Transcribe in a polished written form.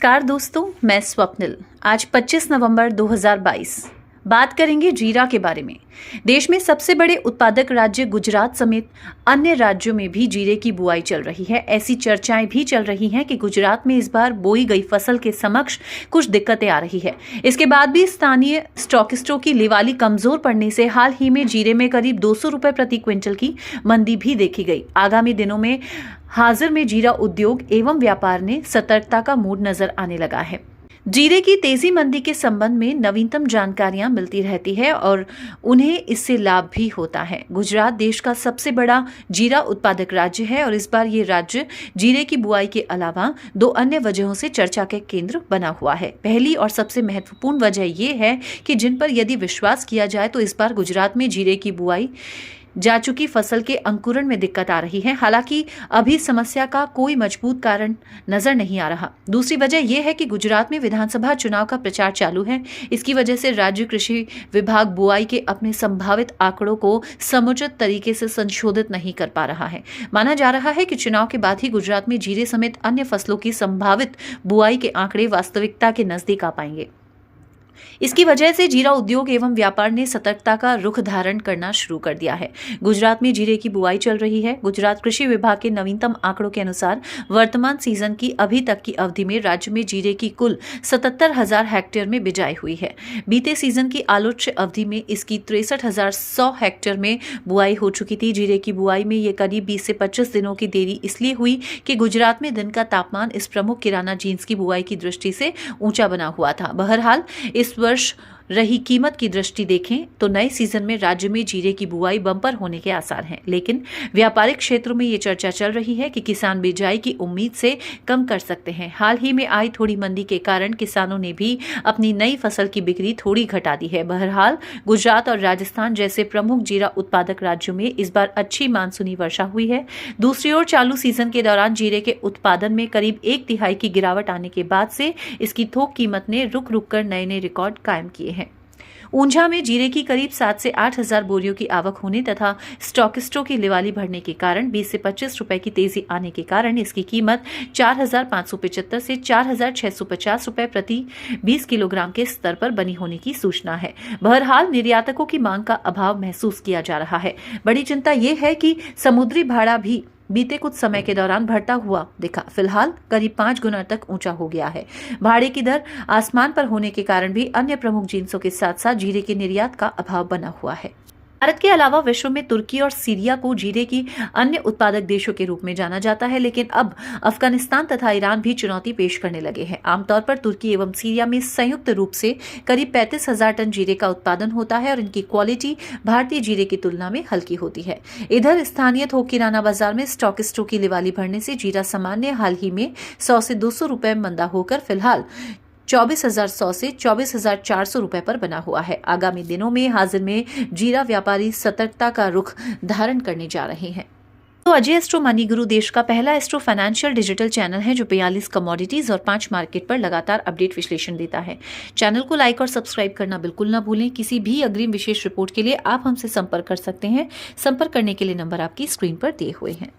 नमस्कार दोस्तों, मैं स्वप्निल। आज 25 नवंबर 2022 बात करेंगे जीरा के बारे में। देश में सबसे बड़े उत्पादक राज्य गुजरात समेत अन्य राज्यों में भी जीरे की बुआई चल रही है। ऐसी चर्चाएं भी चल रही हैं कि गुजरात में इस बार बोई गई फसल के समक्ष कुछ दिक्कतें आ रही है। इसके बाद भी स्थानीय स्टॉकिस्टों की लिवाली कमजोर पड़ने से हाल ही में जीरे में करीब 200 रुपए प्रति क्विंटल की मंदी भी देखी गई। आगामी दिनों में हाजिर में जीरा उद्योग एवं व्यापार ने सतर्कता का मूड नजर आने लगा है। जीरे की तेजी मंदी के संबंध में नवीनतम जानकारियां मिलती रहती है और उन्हें इससे लाभ भी होता है। गुजरात देश का सबसे बड़ा जीरा उत्पादक राज्य है और इस बार ये राज्य जीरे की बुआई के अलावा दो अन्य वजहों से चर्चा के केंद्र बना हुआ है। पहली और सबसे महत्वपूर्ण वजह ये है कि जिन पर यदि विश्वास किया जाए तो इस बार गुजरात में जीरे की बुआई जा चुकी फसल के अंकुरण में दिक्कत आ रही है। हालांकि अभी समस्या का कोई मजबूत कारण नजर नहीं आ रहा। दूसरी वजह यह है कि गुजरात में विधानसभा चुनाव का प्रचार चालू है। इसकी वजह से राज्य कृषि विभाग बुआई के अपने संभावित आंकड़ों को समुचित तरीके से संशोधित नहीं कर पा रहा है। माना जा रहा है कि चुनाव के बाद ही गुजरात में जीरे समेत अन्य फसलों की संभावित बुआई के आंकड़े वास्तविकता के नजदीक आ पाएंगे। इसकी वजह से जीरा उद्योग एवं व्यापार ने सतर्कता का रुख धारण करना शुरू कर दिया है। गुजरात में जीरे की बुआई चल रही है। गुजरात कृषि विभाग के नवीनतम आंकड़ों के अनुसार वर्तमान सीजन की अभी तक की अवधि में राज्य में जीरे की कुल 77,000 हेक्टेयर में बिजाई हुई है। बीते सीजन की आलोच्य अवधि में इसकी 63,100 हेक्टेयर में बुआई हो चुकी थी। जीरे की बुआई में ये करीब 20 से 25 दिनों की देरी इसलिए हुई कि गुजरात में दिन का तापमान इस प्रमुख किराना जींस की बुआई की दृष्टि से ऊंचा बना हुआ था। बहरहाल इस वर्ष रही कीमत की दृष्टि देखें तो नए सीजन में राज्य में जीरे की बुआई बम्पर होने के आसार हैं। लेकिन व्यापारिक क्षेत्रों में ये चर्चा चल रही है कि किसान बिजाई की उम्मीद से कम कर सकते हैं। हाल ही में आई थोड़ी मंदी के कारण किसानों ने भी अपनी नई फसल की बिक्री थोड़ी घटा दी है। बहरहाल गुजरात और राजस्थान जैसे प्रमुख जीरा उत्पादक राज्यों में इस बार अच्छी मानसूनी वर्षा हुई है। दूसरी ओर चालू सीजन के दौरान जीरे के उत्पादन में करीब 1/3 की गिरावट आने के बाद से इसकी थोक कीमत ने रुक रुक कर नए रिकॉर्ड कायम किए हैं। ऊंझा में जीरे की करीब 7 से 8,000 बोरियों की आवक होने तथा स्टॉकिस्टों की लिवाली बढ़ने के कारण 20 से 25 रुपए की तेजी आने के कारण इसकी कीमत 4,575 से 4,650 रुपए प्रति 20 किलोग्राम के स्तर पर बनी होने की सूचना है। बहरहाल निर्यातकों की मांग का अभाव महसूस किया जा रहा है। बड़ी चिंता यह है कि समुद्री भाड़ा भी बीते कुछ समय के दौरान बढ़ता हुआ दिखा। फिलहाल करीब 5 गुना तक ऊंचा हो गया है। भाड़े की दर आसमान पर होने के कारण भी अन्य प्रमुख जिन्सों के साथ साथ जीरे के निर्यात का अभाव बना हुआ है। भारत के अलावा विश्व में तुर्की और सीरिया को जीरे की अन्य उत्पादक देशों के रूप में जाना जाता है, लेकिन अब अफगानिस्तान तथा ईरान भी चुनौती पेश करने लगे हैं। आमतौर पर तुर्की एवं सीरिया में संयुक्त रूप से करीब 35,000 टन जीरे का उत्पादन होता है और इनकी क्वालिटी भारतीय जीरे की तुलना में हल्की होती है। इधर स्थानीय थोक किराना बाजार में स्टॉकिस्टों की लिवाली बढ़ने से जीरा सामान्य हाल ही में 100 से 200 रुपए मंदा होकर फिलहाल 24,100 से 24,400 रुपए पर बना हुआ है। आगामी दिनों में हाजिर में जीरा व्यापारी सतर्कता का रुख धारण करने जा रहे हैं। तो अजय एस्ट्रो मनी गुरु देश का पहला एस्ट्रो फाइनेंशियल डिजिटल चैनल है जो 42 कमोडिटीज और 5 मार्केट पर लगातार अपडेट विश्लेषण देता है। चैनल को लाइक और सब्सक्राइब करना बिल्कुल ना भूलें। किसी भी अग्रिम विशेष रिपोर्ट के लिए आप हमसे संपर्क कर सकते हैं। संपर्क करने के लिए नंबर आपकी स्क्रीन पर दिए हुए हैं।